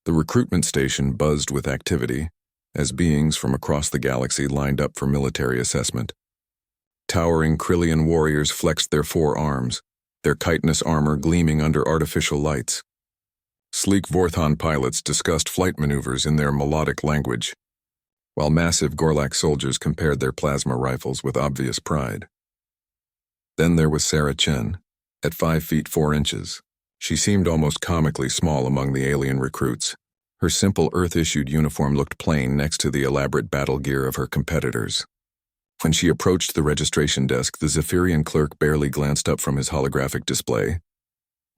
The recruitment station buzzed with activity as beings from across the galaxy lined up for military assessment. Towering Krillian warriors flexed their forearms, their chitinous armor gleaming under artificial lights. Sleek Vorthon pilots discussed flight maneuvers in their melodic language, while massive Gorlak soldiers compared their plasma rifles with obvious pride. Then there was Sarah Chen, at 5 feet 4 inches. She seemed almost comically small among the alien recruits. Her simple Earth-issued uniform looked plain next to the elaborate battle gear of her competitors. When she approached the registration desk, the Zephyrian clerk barely glanced up from his holographic display.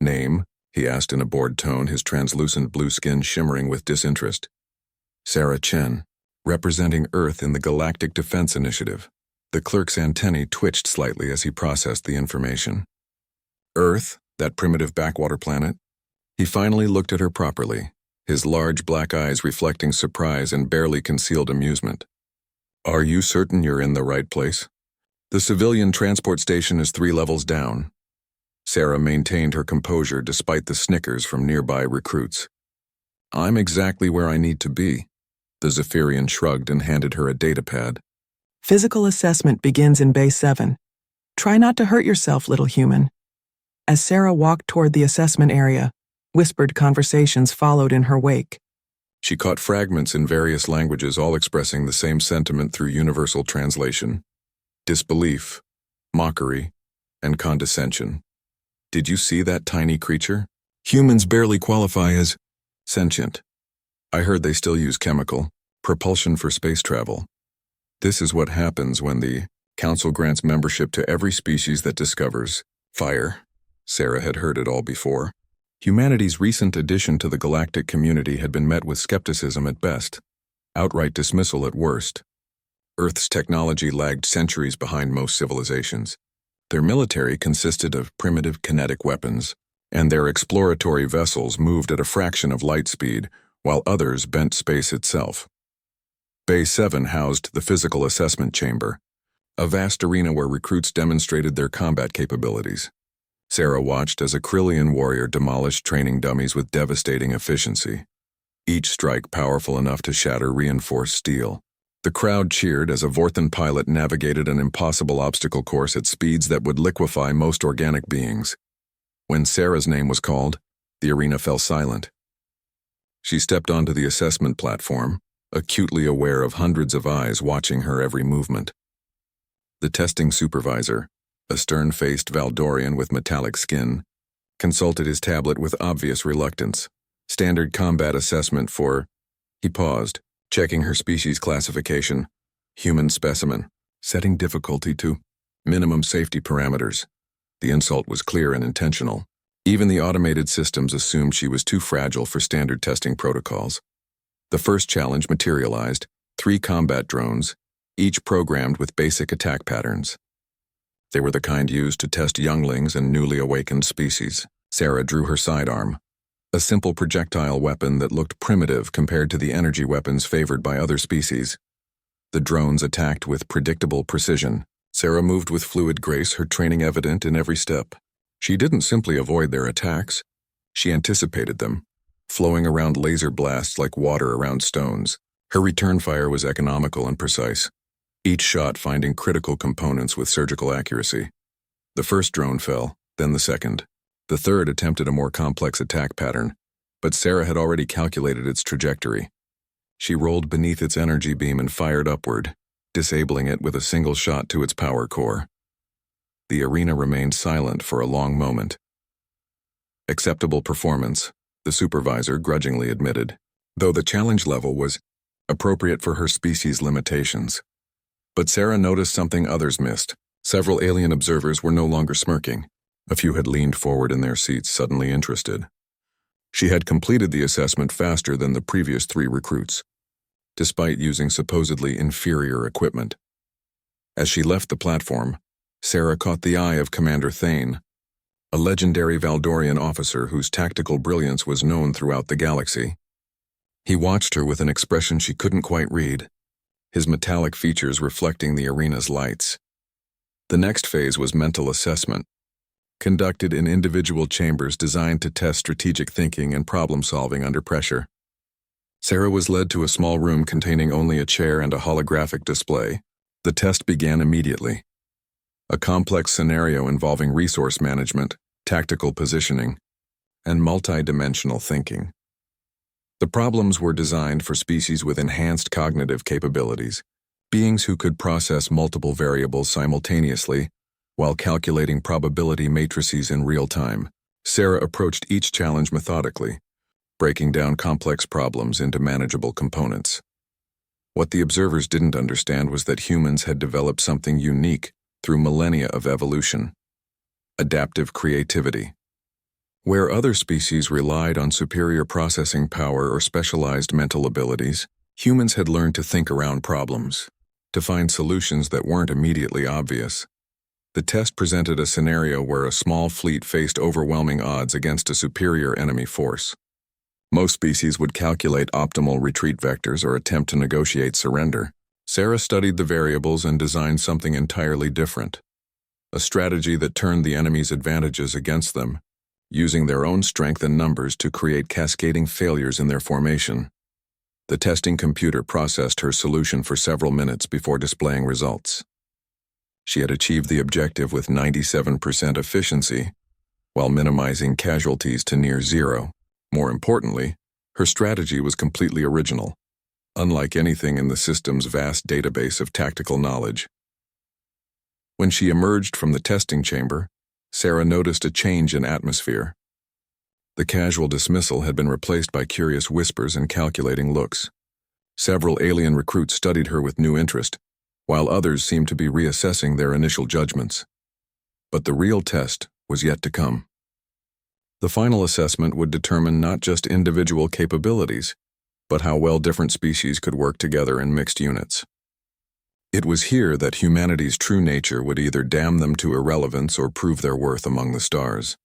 "Name?" he asked in a bored tone, his translucent blue skin shimmering with disinterest. "Sarah Chen, representing Earth in the Galactic Defense Initiative." The clerk's antennae twitched slightly as he processed the information. "Earth, that primitive backwater planet?" He finally looked at her properly, his large black eyes reflecting surprise and barely concealed amusement. "Are you certain you're in the right place? The civilian transport station is 3 levels down." Sarah maintained her composure despite the snickers from nearby recruits. "I'm exactly where I need to be." The Zephyrian shrugged and handed her a datapad. Physical assessment begins in Bay 7. Try not to hurt yourself, little human. As Sarah walked toward the assessment area, whispered conversations followed in her wake. She caught fragments in various languages, all expressing the same sentiment through universal translation: disbelief, mockery, and condescension. "Did you see that tiny creature? Humans barely qualify as sentient. I heard they still use chemical propulsion for space travel. This is what happens when the Council grants membership to every species that discovers fire." Sarah had heard it all before. Humanity's recent addition to the galactic community had been met with skepticism at best, outright dismissal at worst. Earth's technology lagged centuries behind most civilizations. Their military consisted of primitive kinetic weapons, and their exploratory vessels moved at a fraction of light speed, while others bent space itself. Bay 7 housed the physical assessment chamber, a vast arena where recruits demonstrated their combat capabilities. Sarah watched as a Krillian warrior demolished training dummies with devastating efficiency, each strike powerful enough to shatter reinforced steel. The crowd cheered as a Vorthon pilot navigated an impossible obstacle course at speeds that would liquefy most organic beings. When Sarah's name was called, the arena fell silent. She stepped onto the assessment platform, acutely aware of hundreds of eyes watching her every movement. The testing supervisor, a stern-faced Valdorian with metallic skin, consulted his tablet with obvious reluctance. "Standard combat assessment for..." He paused, checking her species classification. "Human specimen. Setting difficulty to minimum safety parameters." The insult was clear and intentional. Even the automated systems assumed she was too fragile for standard testing protocols. The first challenge materialized: 3 combat drones, each programmed with basic attack patterns. They were the kind used to test younglings and newly awakened species. Sarah drew her sidearm, a simple projectile weapon that looked primitive compared to the energy weapons favored by other species. The drones attacked with predictable precision. Sarah moved with fluid grace, her training evident in every step. She didn't simply avoid their attacks, she anticipated them, flowing around laser blasts like water around stones. Her return fire was economical and precise, each shot finding critical components with surgical accuracy. The first drone fell, then the second. The third attempted a more complex attack pattern, but Sarah had already calculated its trajectory. She rolled beneath its energy beam and fired upward, disabling it with a single shot to its power core. The arena remained silent for a long moment. "Acceptable performance," the supervisor grudgingly admitted, though the challenge level was appropriate for her species' limitations. But Sarah noticed something others missed. Several alien observers were no longer smirking. A few had leaned forward in their seats, suddenly interested. She had completed the assessment faster than the previous 3 recruits, despite using supposedly inferior equipment. As she left the platform, Sarah caught the eye of Commander Thane, a legendary Valdorian officer whose tactical brilliance was known throughout the galaxy. He watched her with an expression she couldn't quite read, his metallic features reflecting the arena's lights. The next phase was mental assessment, conducted in individual chambers designed to test strategic thinking and problem-solving under pressure. Sarah was led to a small room containing only a chair and a holographic display. The test began immediately. A complex scenario involving resource management, tactical positioning, and multi-dimensional thinking. The problems were designed for species with enhanced cognitive capabilities, beings who could process multiple variables simultaneously while calculating probability matrices in real time. Sarah approached each challenge methodically, breaking down complex problems into manageable components. What the observers didn't understand was that humans had developed something unique through millennia of evolution: adaptive creativity. Where other species relied on superior processing power or specialized mental abilities, humans had learned to think around problems, to find solutions that weren't immediately obvious. The test presented a scenario where a small fleet faced overwhelming odds against a superior enemy force. Most species would calculate optimal retreat vectors or attempt to negotiate surrender. Sarah studied the variables and designed something entirely different: a strategy that turned the enemy's advantages against them, using their own strength and numbers to create cascading failures in their formation. The testing computer processed her solution for several minutes before displaying results. She had achieved the objective with 97% efficiency, while minimizing casualties to near zero. More importantly, her strategy was completely original, unlike anything in the system's vast database of tactical knowledge. When she emerged from the testing chamber, Sarah noticed a change in atmosphere. The casual dismissal had been replaced by curious whispers and calculating looks. Several alien recruits studied her with new interest, while others seemed to be reassessing their initial judgments. But the real test was yet to come. The final assessment would determine not just individual capabilities, but how well different species could work together in mixed units. It was here that humanity's true nature would either damn them to irrelevance or prove their worth among the stars.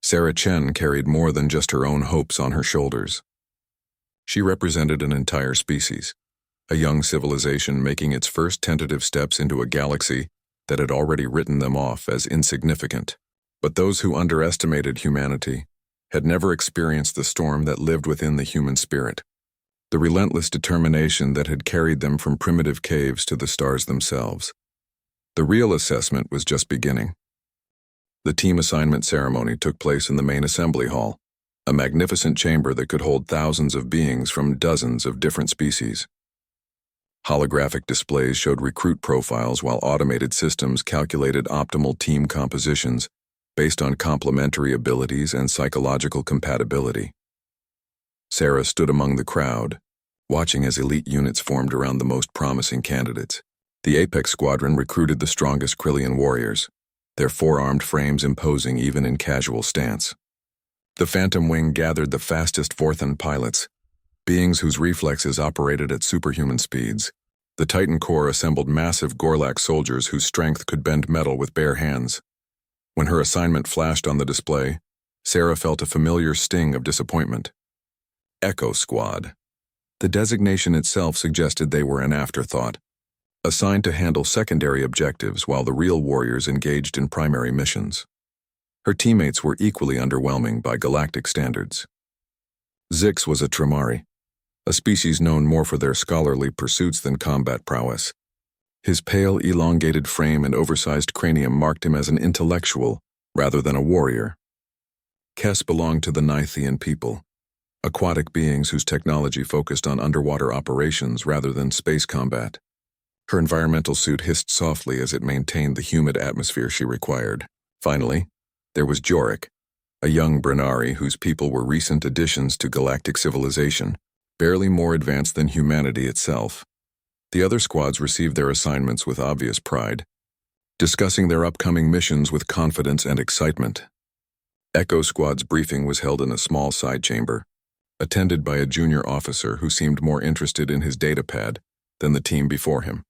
Sarah Chen carried more than just her own hopes on her shoulders. She represented an entire species, a young civilization making its first tentative steps into a galaxy that had already written them off as insignificant. But those who underestimated humanity had never experienced the storm that lived within the human spirit, the relentless determination that had carried them from primitive caves to the stars themselves. The real assessment was just beginning. The team assignment ceremony took place in the main assembly hall, a magnificent chamber that could hold thousands of beings from dozens of different species. Holographic displays showed recruit profiles while automated systems calculated optimal team compositions based on complementary abilities and psychological compatibility. Sarah stood among the crowd, watching as elite units formed around the most promising candidates. The Apex Squadron recruited the strongest Krillian warriors, their four-armed frames imposing even in casual stance. The Phantom Wing gathered the fastest Forthan pilots, beings whose reflexes operated at superhuman speeds. The Titan Corps assembled massive Gorlak soldiers whose strength could bend metal with bare hands. When her assignment flashed on the display, Sarah felt a familiar sting of disappointment. Echo Squad. The designation itself suggested they were an afterthought, assigned to handle secondary objectives while the real warriors engaged in primary missions. Her teammates were equally underwhelming by galactic standards. Zix was a Tremari, a species known more for their scholarly pursuits than combat prowess. His pale, elongated frame and oversized cranium marked him as an intellectual rather than a warrior. Kes belonged to the Nythian people, aquatic beings whose technology focused on underwater operations rather than space combat. Her environmental suit hissed softly as it maintained the humid atmosphere she required. Finally, there was Jorik, a young Brennari whose people were recent additions to galactic civilization, barely more advanced than humanity itself. The other squads received their assignments with obvious pride, discussing their upcoming missions with confidence and excitement. Echo Squad's briefing was held in a small side chamber, attended by a junior officer who seemed more interested in his datapad than the team before him.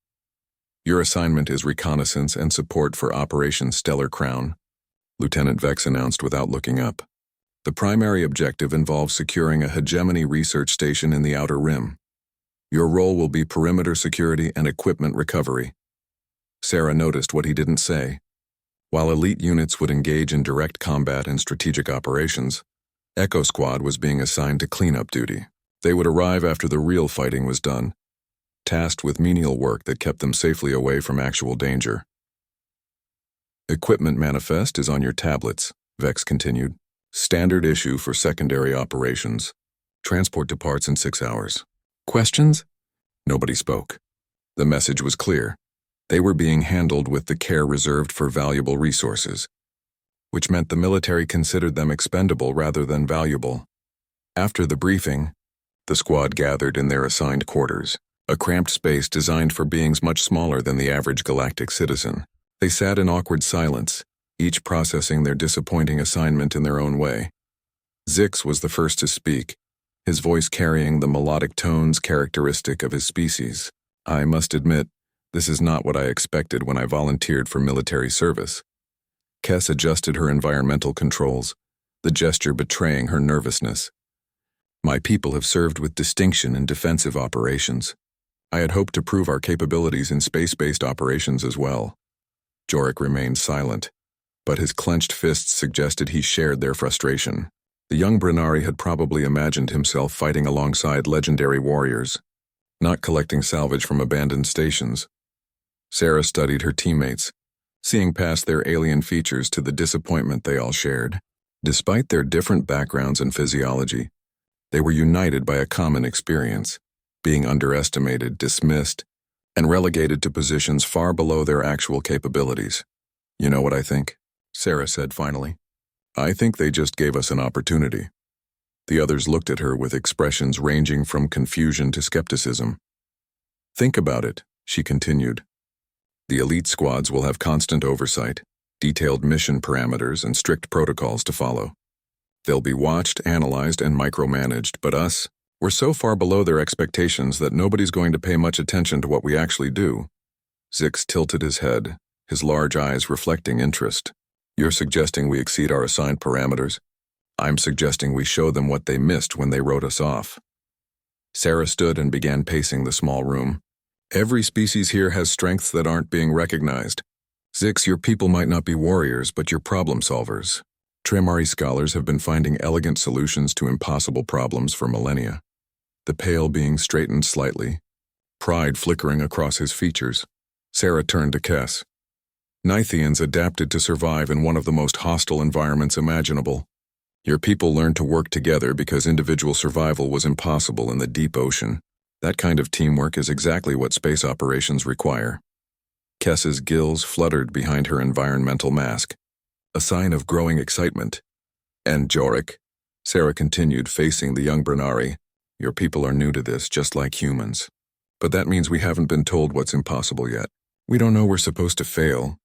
Your assignment is reconnaissance and support for Operation Stellar Crown, Lieutenant Vex announced without looking up. The primary objective involves securing a hegemony research station in the Outer Rim. Your role will be perimeter security and equipment recovery. Sarah noticed what he didn't say. While elite units would engage in direct combat and strategic operations, Echo Squad was being assigned to cleanup duty. They would arrive after the real fighting was done, tasked with menial work that kept them safely away from actual danger. Equipment manifest is on your tablets, Vex continued. Standard issue for secondary operations. Transport to parts in 6 hours. Questions? Nobody spoke. The message was clear. They were being handled with the care reserved for valuable resources, which meant the military considered them expendable rather than valuable. After the briefing, the squad gathered in their assigned quarters, a cramped space designed for beings much smaller than the average galactic citizen. They sat in awkward silence, each processing their disappointing assignment in their own way. Zix was the first to speak, his voice carrying the melodic tones characteristic of his species. I must admit, this is not what I expected when I volunteered for military service. Kess adjusted her environmental controls, the gesture betraying her nervousness. My people have served with distinction in defensive operations. I had hoped to prove our capabilities in space-based operations as well. Jorik remained silent, but his clenched fists suggested he shared their frustration. The young Brennari had probably imagined himself fighting alongside legendary warriors, not collecting salvage from abandoned stations. Sarah studied her teammates, seeing past their alien features to the disappointment they all shared. Despite their different backgrounds and physiology, they were united by a common experience, being underestimated, dismissed, and relegated to positions far below their actual capabilities. You know what I think? Sarah said finally. I think they just gave us an opportunity. The others looked at her with expressions ranging from confusion to skepticism. Think about it, she continued. The elite squads will have constant oversight, detailed mission parameters, and strict protocols to follow. They'll be watched, analyzed, and micromanaged, but us, we're so far below their expectations that nobody's going to pay much attention to what we actually do. Zix tilted his head, his large eyes reflecting interest. You're suggesting we exceed our assigned parameters? I'm suggesting we show them what they missed when they wrote us off. Sarah stood and began pacing the small room. Every species here has strengths that aren't being recognized. Zix, your people might not be warriors, but you're problem solvers. Tremari scholars have been finding elegant solutions to impossible problems for millennia. The pale being straightened slightly, pride flickering across his features. Sarah turned to Kess. Nithians adapted to survive in one of the most hostile environments imaginable. Your people learned to work together because individual survival was impossible in the deep ocean. That kind of teamwork is exactly what space operations require. Kess's gills fluttered behind her environmental mask, a sign of growing excitement. And Jorik, Sarah continued, facing the young Brennari, your people are new to this, just like humans. But that means we haven't been told what's impossible yet. We don't know we're supposed to fail.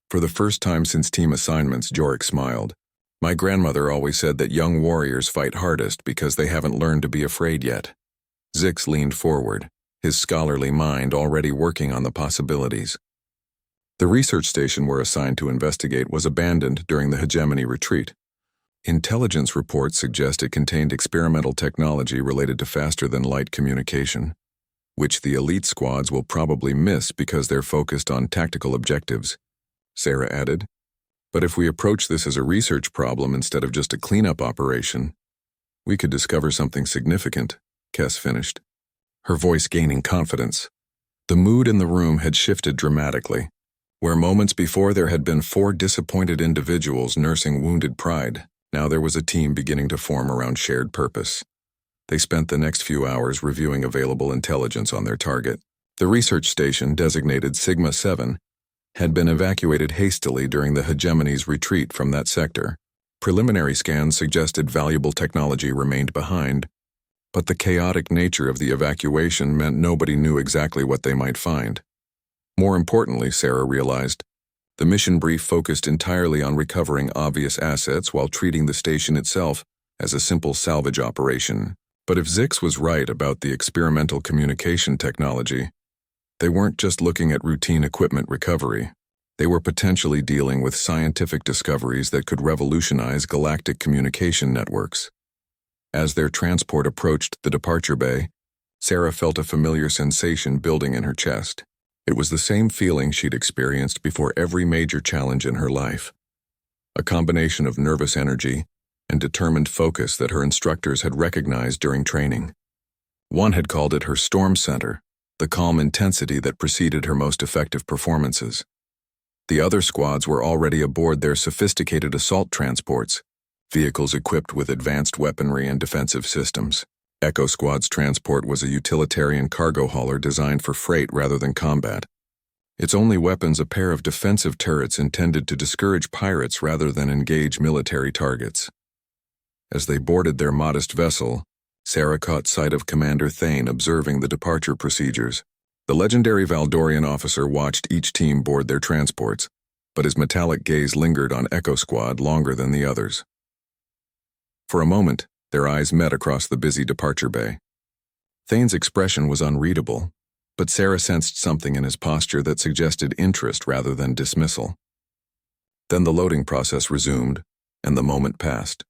For the first time since team assignments, Jorik smiled. My grandmother always said that young warriors fight hardest because they haven't learned to be afraid yet. Zix leaned forward, his scholarly mind already working on the possibilities. The research station we're assigned to investigate was abandoned during the hegemony retreat. Intelligence reports suggest it contained experimental technology related to faster-than-light communication, which the elite squads will probably miss because they're focused on tactical objectives, Sarah added. But if we approach this as a research problem instead of just a cleanup operation, we could discover something significant, Kess finished, her voice gaining confidence. The mood in the room had shifted dramatically. Where moments before there had been 4 disappointed individuals nursing wounded pride, now there was a team beginning to form around shared purpose. They spent the next few hours reviewing available intelligence on their target. The research station, designated Sigma-7, had been evacuated hastily during the hegemony's retreat from that sector. Preliminary scans suggested valuable technology remained behind, but the chaotic nature of the evacuation meant nobody knew exactly what they might find. More importantly, Sarah realized, the mission brief focused entirely on recovering obvious assets while treating the station itself as a simple salvage operation. But if Zix was right about the experimental communication technology, they weren't just looking at routine equipment recovery. They were potentially dealing with scientific discoveries that could revolutionize galactic communication networks. As their transport approached the departure bay, Sarah felt a familiar sensation building in her chest. It was the same feeling she'd experienced before every major challenge in her life. A combination of nervous energy and determined focus that her instructors had recognized during training. One had called it her storm center, the calm intensity that preceded her most effective performances. The other squads were already aboard their sophisticated assault transports, vehicles equipped with advanced weaponry and defensive systems. Echo Squad's transport was a utilitarian cargo hauler designed for freight rather than combat. Its only weapons a pair of defensive turrets intended to discourage pirates rather than engage military targets. As they boarded their modest vessel, Sarah caught sight of Commander Thane observing the departure procedures. The legendary Valdorian officer watched each team board their transports, but his metallic gaze lingered on Echo Squad longer than the others. For a moment, their eyes met across the busy departure bay. Thane's expression was unreadable, but Sarah sensed something in his posture that suggested interest rather than dismissal. Then the loading process resumed, and the moment passed.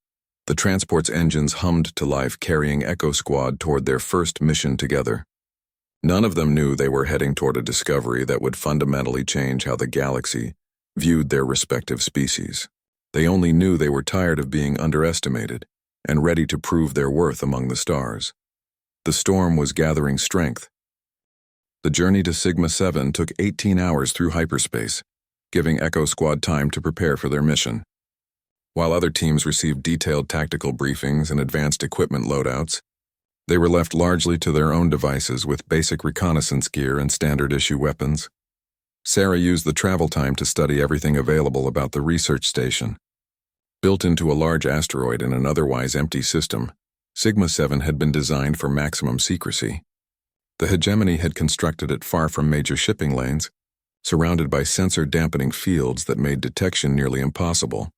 The transport's engines hummed to life, carrying Echo Squad toward their first mission together. None of them knew they were heading toward a discovery that would fundamentally change how the galaxy viewed their respective species. They only knew they were tired of being underestimated and ready to prove their worth among the stars. The storm was gathering strength. The journey to Sigma 7 took 18 hours through hyperspace, giving Echo Squad time to prepare for their mission. While other teams received detailed tactical briefings and advanced equipment loadouts, they were left largely to their own devices with basic reconnaissance gear and standard-issue weapons. Sarah used the travel time to study everything available about the research station. Built into a large asteroid in an otherwise empty system, Sigma 7 had been designed for maximum secrecy. The hegemony had constructed it far from major shipping lanes, surrounded by sensor-dampening fields that made detection nearly impossible.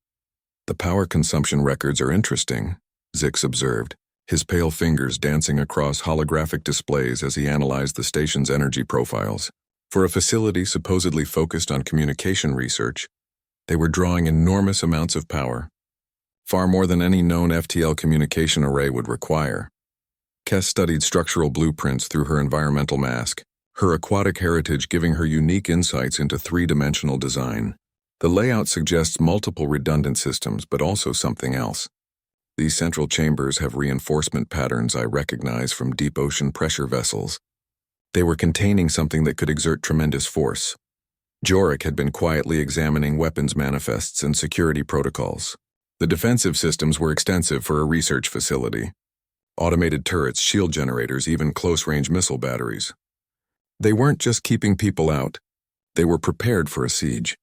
"The power consumption records are interesting," Zix observed, his pale fingers dancing across holographic displays as he analyzed the station's energy profiles. For a facility supposedly focused on communication research, they were drawing enormous amounts of power, far more than any known FTL communication array would require. Kess studied structural blueprints through her environmental mask, her aquatic heritage giving her unique insights into three-dimensional design. The layout suggests multiple redundant systems, but also something else. These central chambers have reinforcement patterns I recognize from deep ocean pressure vessels. They were containing something that could exert tremendous force. Jorik had been quietly examining weapons manifests and security protocols. The defensive systems were extensive for a research facility. Automated turrets, shield generators, even close-range missile batteries. They weren't just keeping people out. They were prepared for a siege.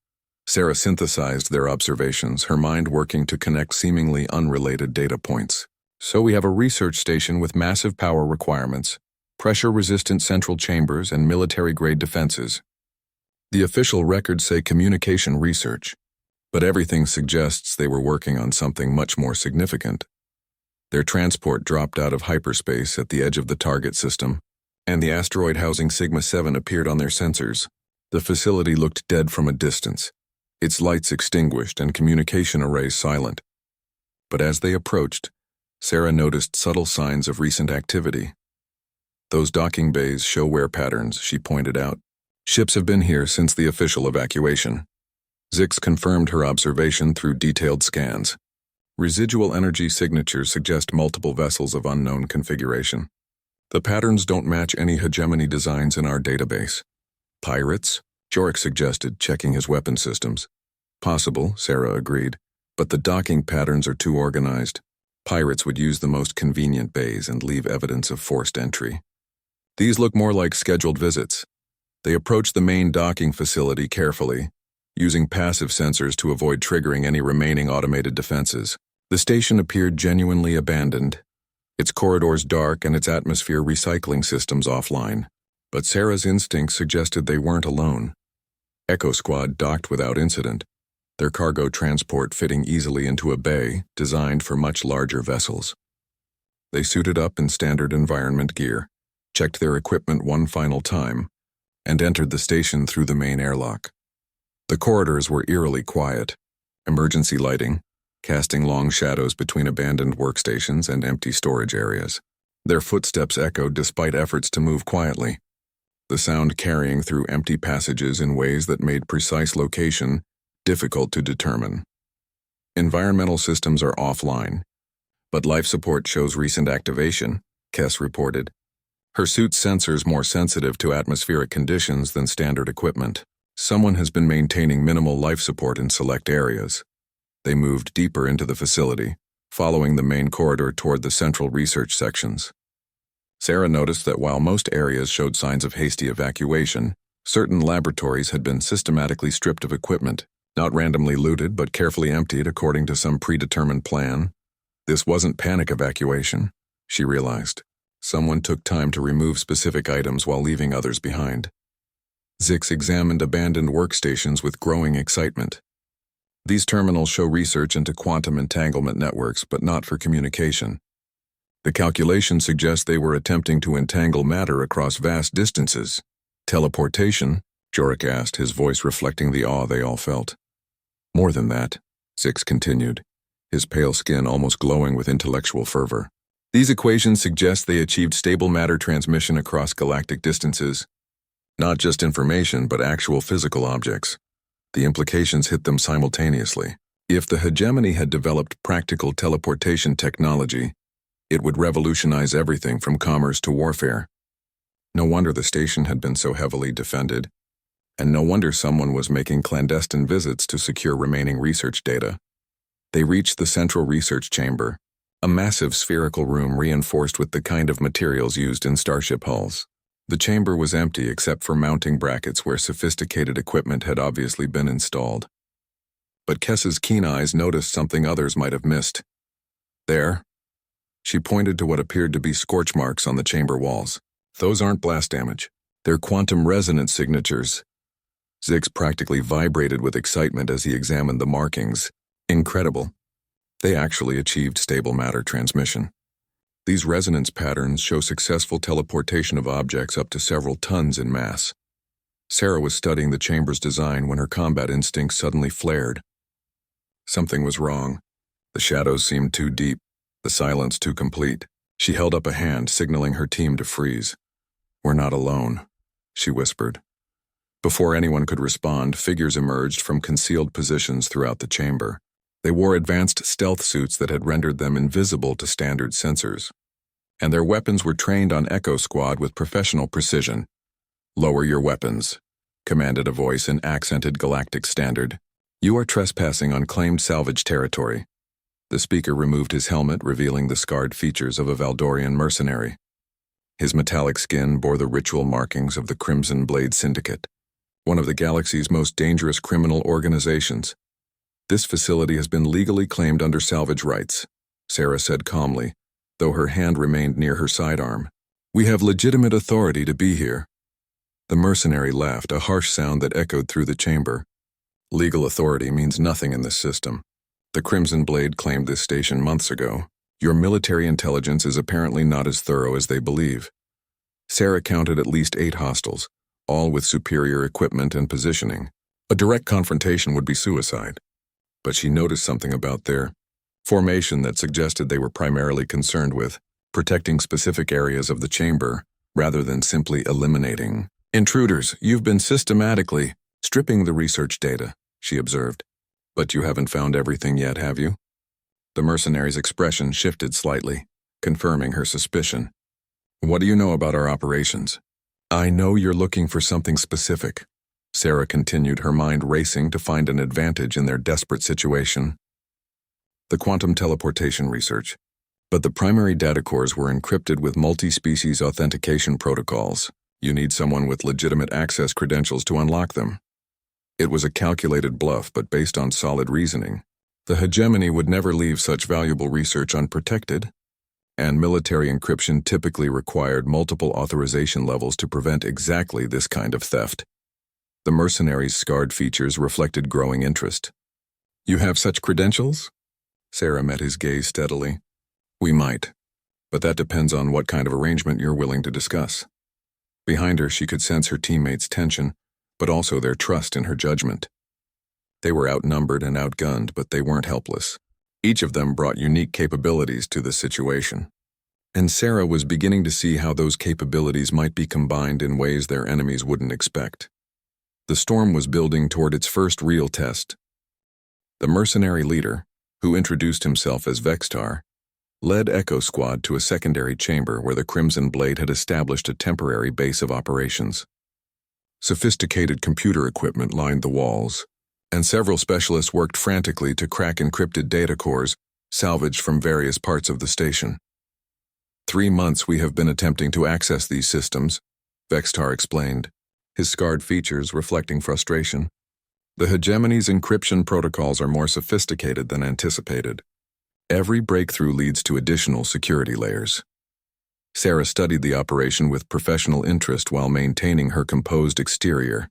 Sarah synthesized their observations, her mind working to connect seemingly unrelated data points. So we have a research station with massive power requirements, pressure-resistant central chambers, and military-grade defenses. The official records say communication research, but everything suggests they were working on something much more significant. Their transport dropped out of hyperspace at the edge of the target system, and the asteroid housing Sigma 7 appeared on their sensors. The facility looked dead from a distance, its lights extinguished and communication arrays silent. But as they approached, Sarah noticed subtle signs of recent activity. "Those docking bays show wear patterns," she pointed out. "Ships have been here since the official evacuation." Zix confirmed her observation through detailed scans. Residual energy signatures suggest multiple vessels of unknown configuration. "The patterns don't match any hegemony designs in our database." "Pirates?" Jorik suggested, checking his weapon systems. "Possible," Sarah agreed, "but the docking patterns are too organized. Pirates would use the most convenient bays and leave evidence of forced entry. These look more like scheduled visits." They approached the main docking facility carefully, using passive sensors to avoid triggering any remaining automated defenses. The station appeared genuinely abandoned, its corridors dark and its atmosphere recycling systems offline. But Sarah's instincts suggested they weren't alone. Echo Squad docked without incident, their cargo transport fitting easily into a bay designed for much larger vessels. They suited up in standard environment gear, checked their equipment one final time, and entered the station through the main airlock. The corridors were eerily quiet, emergency lighting, casting long shadows between abandoned workstations and empty storage areas. Their footsteps echoed despite efforts to move quietly, the sound carrying through empty passages in ways that made precise location difficult to determine. "Environmental systems are offline, but life support shows recent activation," Kess reported. Her suit's sensors more sensitive to atmospheric conditions than standard equipment. Someone has been maintaining minimal life support in select areas. They moved deeper into the facility, following the main corridor toward the central research sections. Sarah noticed that while most areas showed signs of hasty evacuation, certain laboratories had been systematically stripped of equipment, not randomly looted but carefully emptied according to some predetermined plan. This wasn't panic evacuation, she realized. Someone took time to remove specific items while leaving others behind. Zix examined abandoned workstations with growing excitement. These terminals show research into quantum entanglement networks, but not for communication. The calculations suggest they were attempting to entangle matter across vast distances. Teleportation? Jorik asked, his voice reflecting the awe they all felt. More than that, Zix continued, his pale skin almost glowing with intellectual fervor. These equations suggest they achieved stable matter transmission across galactic distances. Not just information, but actual physical objects. The implications hit them simultaneously. If the hegemony had developed practical teleportation technology, it would revolutionize everything from commerce to warfare. No wonder the station had been so heavily defended, and no wonder someone was making clandestine visits to secure remaining research data. They reached the central research chamber, a massive spherical room reinforced with the kind of materials used in starship hulls. The chamber was empty except for mounting brackets where sophisticated equipment had obviously been installed. But Kessa's keen eyes noticed something others might have missed. There, she pointed to what appeared to be scorch marks on the chamber walls. Those aren't blast damage. They're quantum resonance signatures. Zix practically vibrated with excitement as he examined the markings. Incredible. They actually achieved stable matter transmission. These resonance patterns show successful teleportation of objects up to several tons in mass. Sarah was studying the chamber's design when her combat instincts suddenly flared. Something was wrong. The shadows seemed too deep, the silence too complete. She held up a hand, signaling her team to freeze. "We're not alone," she whispered. Before anyone could respond, figures emerged from concealed positions throughout the chamber. They wore advanced stealth suits that had rendered them invisible to standard sensors. And their weapons were trained on Echo Squad with professional precision. "Lower your weapons," commanded a voice in accented Galactic standard. "You are trespassing on claimed salvage territory." The speaker removed his helmet, revealing the scarred features of a Valdorian mercenary. His metallic skin bore the ritual markings of the Crimson Blade Syndicate, one of the galaxy's most dangerous criminal organizations. "This facility has been legally claimed under salvage rights," Sarah said calmly, though her hand remained near her sidearm. "We have legitimate authority to be here." The mercenary laughed, a harsh sound that echoed through the chamber. "Legal authority means nothing in this system. The Crimson Blade claimed this station months ago. Your military intelligence is apparently not as thorough as they believe." Sarah counted at least 8 hostiles, all with superior equipment and positioning. A direct confrontation would be suicide. But she noticed something about their formation that suggested they were primarily concerned with protecting specific areas of the chamber rather than simply eliminating intruders. "You've been systematically stripping the research data," she observed. "But you haven't found everything yet, have you?" The mercenary's expression shifted slightly, confirming her suspicion. "What do you know about our operations?" "I know you're looking for something specific," Sarah continued, her mind racing to find an advantage in their desperate situation. "The quantum teleportation research. But the primary data cores were encrypted with multi-species authentication protocols. You need someone with legitimate access credentials to unlock them." It was a calculated bluff, but based on solid reasoning. The hegemony would never leave such valuable research unprotected, and military encryption typically required multiple authorization levels to prevent exactly this kind of theft. The mercenary's scarred features reflected growing interest. "You have such credentials?" Sarah met his gaze steadily. "We might, but that depends on what kind of arrangement you're willing to discuss." Behind her, she could sense her teammates' tension, but also their trust in her judgment. They were outnumbered and outgunned, but they weren't helpless. Each of them brought unique capabilities to the situation. And Sarah was beginning to see how those capabilities might be combined in ways their enemies wouldn't expect. The storm was building toward its first real test. The mercenary leader, who introduced himself as Vextar, led Echo Squad to a secondary chamber where the Crimson Blade had established a temporary base of operations. Sophisticated computer equipment lined the walls, and several specialists worked frantically to crack encrypted data cores salvaged from various parts of the station. 3 months we have been attempting to access these systems, Vextar explained, his scarred features reflecting frustration. The hegemony's encryption protocols are more sophisticated than anticipated. Every breakthrough leads to additional security layers. Sarah studied the operation with professional interest while maintaining her composed exterior.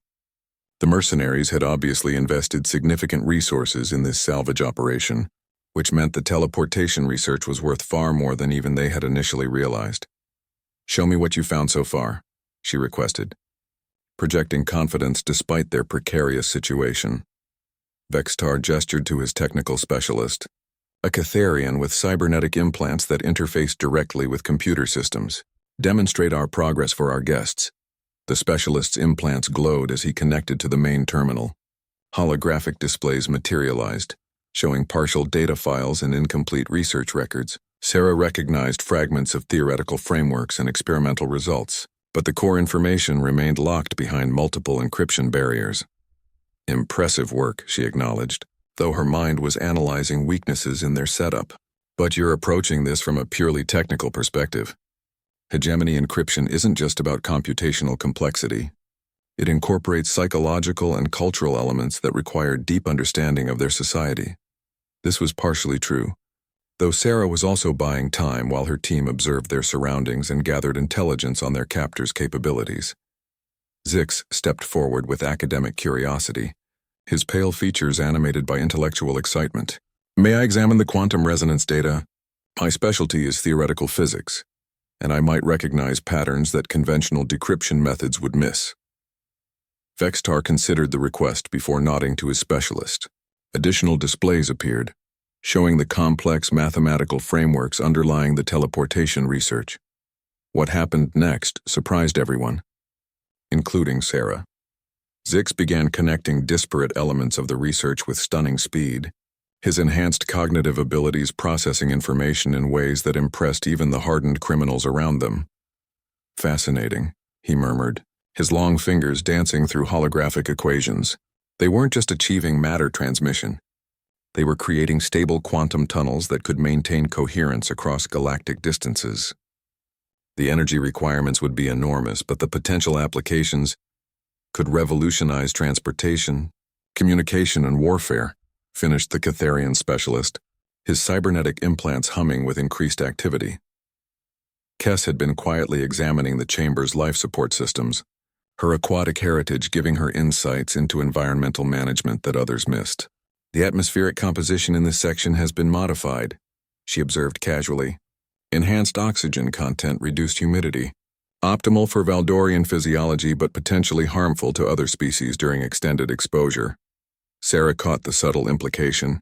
The mercenaries had obviously invested significant resources in this salvage operation, which meant the teleportation research was worth far more than even they had initially realized. "Show me what you found so far," she requested, projecting confidence despite their precarious situation. Vextar gestured to his technical specialist, a Catharian with cybernetic implants that interface directly with computer systems. "Demonstrate our progress for our guests." The specialist's implants glowed as he connected to the main terminal. Holographic displays materialized, showing partial data files and incomplete research records. Sarah recognized fragments of theoretical frameworks and experimental results, but the core information remained locked behind multiple encryption barriers. "Impressive work," she acknowledged, though her mind was analyzing weaknesses in their setup. "But you're approaching this from a purely technical perspective. Hegemony encryption isn't just about computational complexity. It incorporates psychological and cultural elements that require deep understanding of their society." This was partially true, though Sarah was also buying time while her team observed their surroundings and gathered intelligence on their captor's capabilities. Zix stepped forward with academic curiosity, his pale features animated by intellectual excitement. "May I examine the quantum resonance data? My specialty is theoretical physics, and I might recognize patterns that conventional decryption methods would miss." Vextar considered the request before nodding to his specialist. Additional displays appeared, showing the complex mathematical frameworks underlying the teleportation research. What happened next surprised everyone, including Sarah. Zix began connecting disparate elements of the research with stunning speed, his enhanced cognitive abilities processing information in ways that impressed even the hardened criminals around them. "Fascinating," he murmured, his long fingers dancing through holographic equations. They weren't just achieving matter transmission. They were creating stable quantum tunnels that could maintain coherence across galactic distances. The energy requirements would be enormous, but the potential applications could revolutionize transportation, communication, and warfare, finished the Catharian specialist, his cybernetic implants humming with increased activity. Kess had been quietly examining the chamber's life support systems, her aquatic heritage giving her insights into environmental management that others missed. "The atmospheric composition in this section has been modified," she observed casually. "Enhanced oxygen content, reduced humidity. Optimal for Valdorian physiology but potentially harmful to other species during extended exposure." Sarah caught the subtle implication.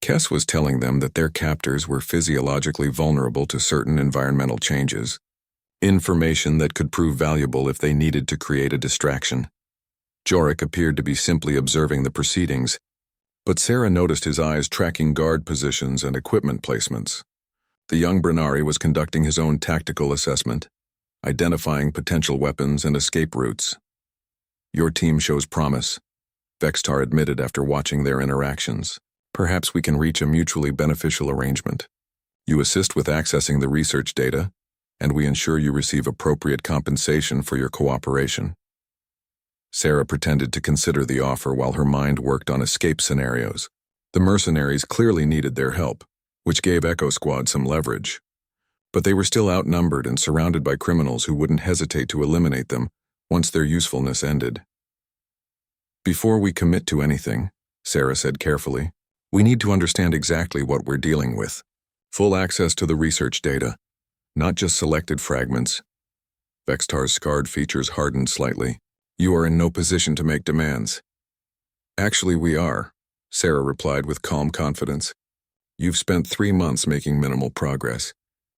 Kess was telling them that their captors were physiologically vulnerable to certain environmental changes, information that could prove valuable if they needed to create a distraction. Jorik appeared to be simply observing the proceedings, but Sarah noticed his eyes tracking guard positions and equipment placements. The young Brennari was conducting his own tactical assessment, identifying potential weapons and escape routes. "Your team shows promise," Vextar admitted after watching their interactions. "Perhaps we can reach a mutually beneficial arrangement. You assist with accessing the research data, and we ensure you receive appropriate compensation for your cooperation." Sarah pretended to consider the offer while her mind worked on escape scenarios. The mercenaries clearly needed their help, which gave Echo Squad some leverage. But they were still outnumbered and surrounded by criminals who wouldn't hesitate to eliminate them once their usefulness ended. "Before we commit to anything," Sarah said carefully, "we need to understand exactly what we're dealing with. Full access to the research data, not just selected fragments." Vextar's scarred features hardened slightly. "You are in no position to make demands." "Actually, we are," Sarah replied with calm confidence. "You've spent 3 months making minimal progress.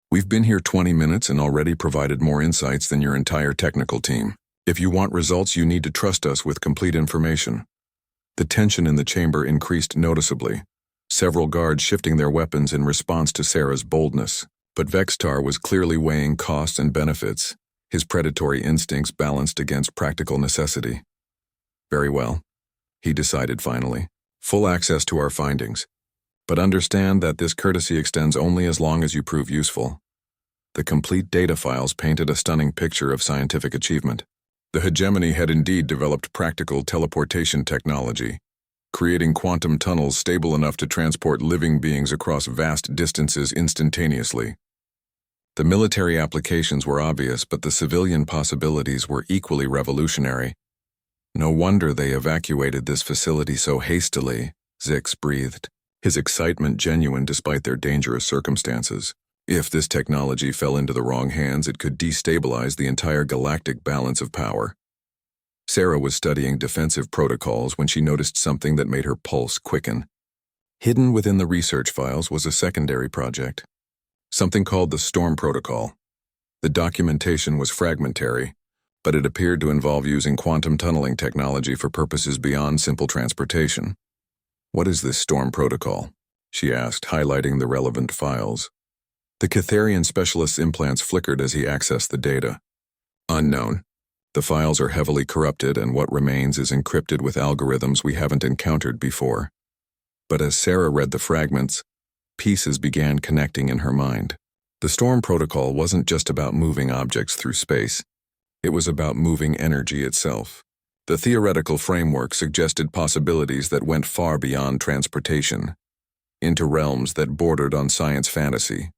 We've been here 20 minutes and already provided more insights than your entire technical team. If you want results, you need to trust us with complete information." The tension in the chamber increased noticeably. several guards shifting their weapons in response to Sarah's boldness. But Vextar was clearly weighing costs and benefits, his predatory instincts balanced against practical necessity. Very well, he decided finally. Full access to our findings. But understand that this courtesy extends only as long as you prove useful. The complete data files painted a stunning picture of scientific achievement. The hegemony had indeed developed practical teleportation technology, creating quantum tunnels stable enough to transport living beings across vast distances instantaneously. The military applications were obvious, but the civilian possibilities were equally revolutionary. No wonder they evacuated this facility so hastily, Zix breathed, his excitement genuine despite their dangerous circumstances. If this technology fell into the wrong hands, it could destabilize the entire galactic balance of power. Sarah was studying defensive protocols when she noticed something that made her pulse quicken. Hidden within the research files was a secondary project, something called the Storm Protocol. The documentation was fragmentary, but it appeared to involve using quantum tunneling technology for purposes beyond simple transportation. "What is this Storm Protocol?" she asked, highlighting the relevant files. The Catharian specialist's implants flickered as he accessed the data. "Unknown. The files are heavily corrupted, and what remains is encrypted with algorithms we haven't encountered before." But as Sarah read the fragments, pieces began connecting in her mind. The Storm Protocol wasn't just about moving objects through space. It was about moving energy itself. The theoretical framework suggested possibilities that went far beyond transportation, into realms that bordered on science fantasy.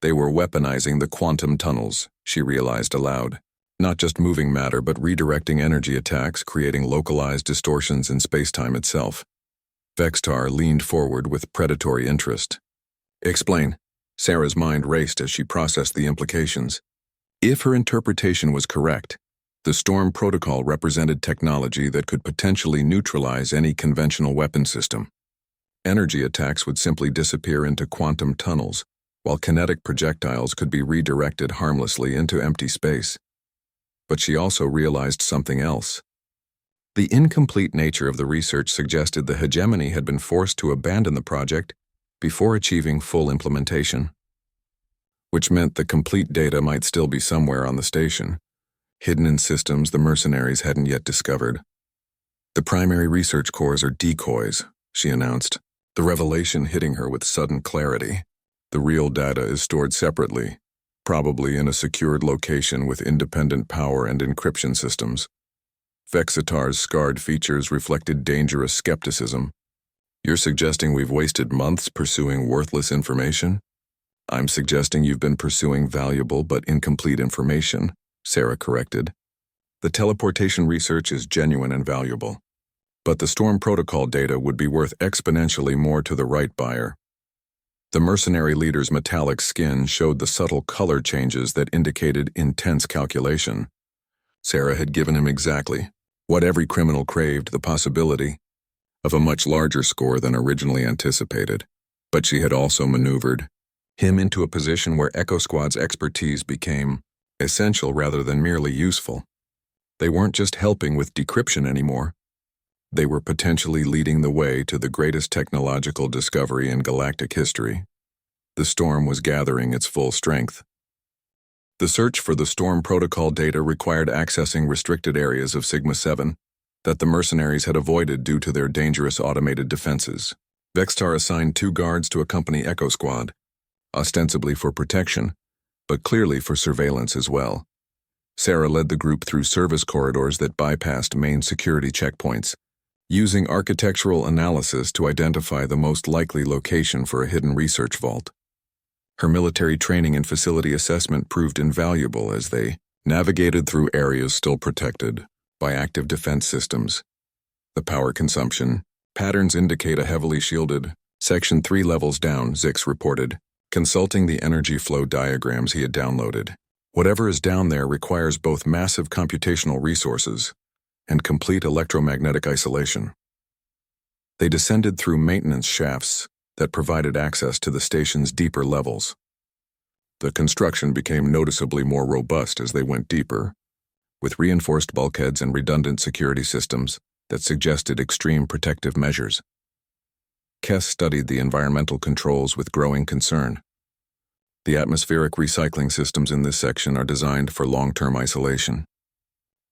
They were weaponizing the quantum tunnels, she realized aloud. Not just moving matter, but redirecting energy attacks, creating localized distortions in spacetime itself. Vextar leaned forward with predatory interest. "Explain." Sarah's mind raced as she processed the implications. If her interpretation was correct, the Storm Protocol represented technology that could potentially neutralize any conventional weapon system. Energy attacks would simply disappear into quantum tunnels, while kinetic projectiles could be redirected harmlessly into empty space. But she also realized something else. The incomplete nature of the research suggested the hegemony had been forced to abandon the project before achieving full implementation, which meant the complete data might still be somewhere on the station, hidden in systems the mercenaries hadn't yet discovered. "The primary research cores are decoys," she announced, the revelation hitting her with sudden clarity. "The real data is stored separately, probably in a secured location with independent power and encryption systems." Vexitar's scarred features reflected dangerous skepticism. "You're suggesting we've wasted months pursuing worthless information?" "I'm suggesting you've been pursuing valuable but incomplete information," Sarah corrected. "The teleportation research is genuine and valuable, but the Storm Protocol data would be worth exponentially more to the right buyer." The mercenary leader's metallic skin showed the subtle color changes that indicated intense calculation. Sarah had given him exactly what every criminal craved, the possibility of a much larger score than originally anticipated. But she had also maneuvered him into a position where Echo Squad's expertise became essential rather than merely useful. They weren't just helping with decryption anymore. They were potentially leading the way to the greatest technological discovery in galactic history. The storm was gathering its full strength. The search for the Storm Protocol data required accessing restricted areas of Sigma-7 that the mercenaries had avoided due to their dangerous automated defenses. Vextar assigned 2 guards to accompany Echo Squad, ostensibly for protection, but clearly for surveillance as well. Sarah led the group through service corridors that bypassed main security checkpoints, using architectural analysis to identify the most likely location for a hidden research vault. Her military training and facility assessment proved invaluable as they navigated through areas still protected by active defense systems. The power consumption patterns indicate a heavily shielded Section 3 levels down, Zix reported, consulting the energy flow diagrams he had downloaded. Whatever is down there requires both massive computational resources and complete electromagnetic isolation. They descended through maintenance shafts that provided access to the station's deeper levels. The construction became noticeably more robust as they went deeper, with reinforced bulkheads and redundant security systems that suggested extreme protective measures. Kess studied the environmental controls with growing concern. The atmospheric recycling systems in this section are designed for long-term isolation.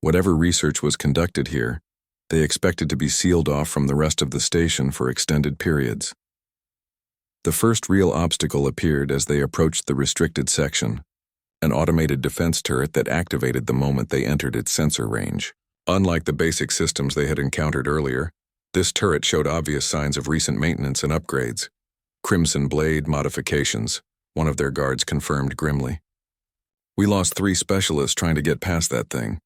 Whatever research was conducted here, they expected to be sealed off from the rest of the station for extended periods. The first real obstacle appeared as they approached the restricted section, an automated defense turret that activated the moment they entered its sensor range. Unlike the basic systems they had encountered earlier, this turret showed obvious signs of recent maintenance and upgrades. Crimson Blade modifications, one of their guards confirmed grimly. We lost 3 specialists trying to get past that thing.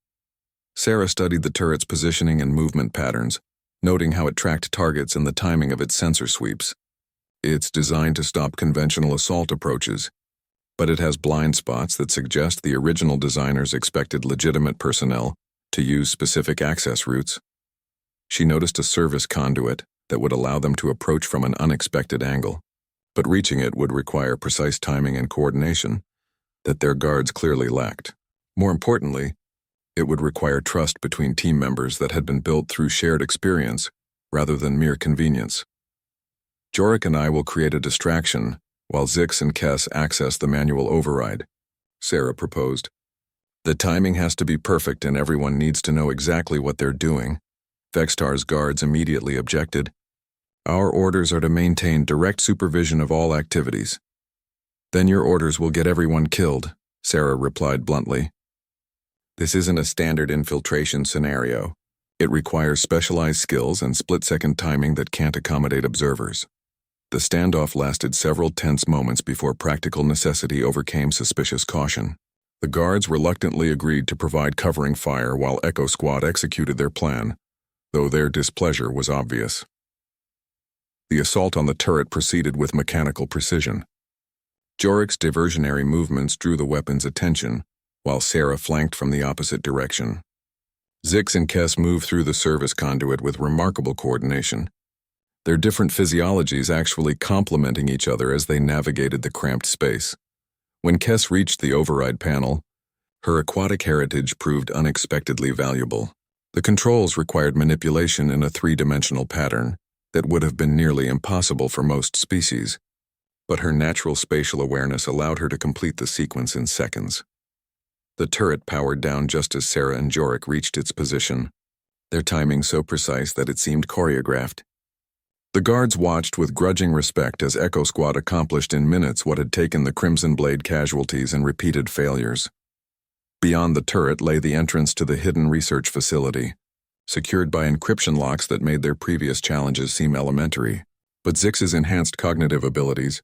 Sarah studied the turret's positioning and movement patterns, noting how it tracked targets and the timing of its sensor sweeps. It's designed to stop conventional assault approaches, but it has blind spots that suggest the original designers expected legitimate personnel to use specific access routes. She noticed a service conduit that would allow them to approach from an unexpected angle, but reaching it would require precise timing and coordination that their guards clearly lacked. More importantly, it would require trust between team members that had been built through shared experience rather than mere convenience. Jorik and I will create a distraction while Zix and Kess access the manual override, Sarah proposed. The timing has to be perfect and everyone needs to know exactly what they're doing. Vextar's guards immediately objected. Our orders are to maintain direct supervision of all activities. Then your orders will get everyone killed, Sarah replied bluntly. This isn't a standard infiltration scenario. It requires specialized skills and split-second timing that can't accommodate observers. The standoff lasted several tense moments before practical necessity overcame suspicious caution. The guards reluctantly agreed to provide covering fire while Echo Squad executed their plan, though their displeasure was obvious. The assault on the turret proceeded with mechanical precision. Jorik's diversionary movements drew the weapon's attention, while Sarah flanked from the opposite direction. Zix and Kess moved through the service conduit with remarkable coordination, their different physiologies actually complementing each other as they navigated the cramped space. When Kess reached the override panel, her aquatic heritage proved unexpectedly valuable. The controls required manipulation in a 3-dimensional pattern that would have been nearly impossible for most species, but her natural spatial awareness allowed her to complete the sequence in seconds. The turret powered down just as Sarah and Jorik reached its position, their timing so precise that it seemed choreographed. The guards watched with grudging respect as Echo Squad accomplished in minutes what had taken the Crimson Blade casualties and repeated failures. Beyond the turret lay the entrance to the hidden research facility, secured by encryption locks that made their previous challenges seem elementary. But Zix's enhanced cognitive abilities,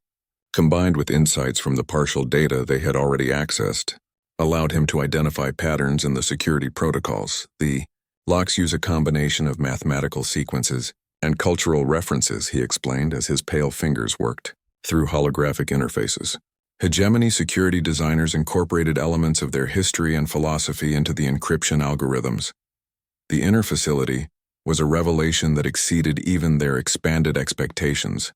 combined with insights from the partial data they had already accessed, allowed him to identify patterns in the security protocols. The locks use a combination of mathematical sequences and cultural references, he explained as his pale fingers worked through holographic interfaces. Hegemony security designers incorporated elements of their history and philosophy into the encryption algorithms. The inner facility was a revelation that exceeded even their expanded expectations.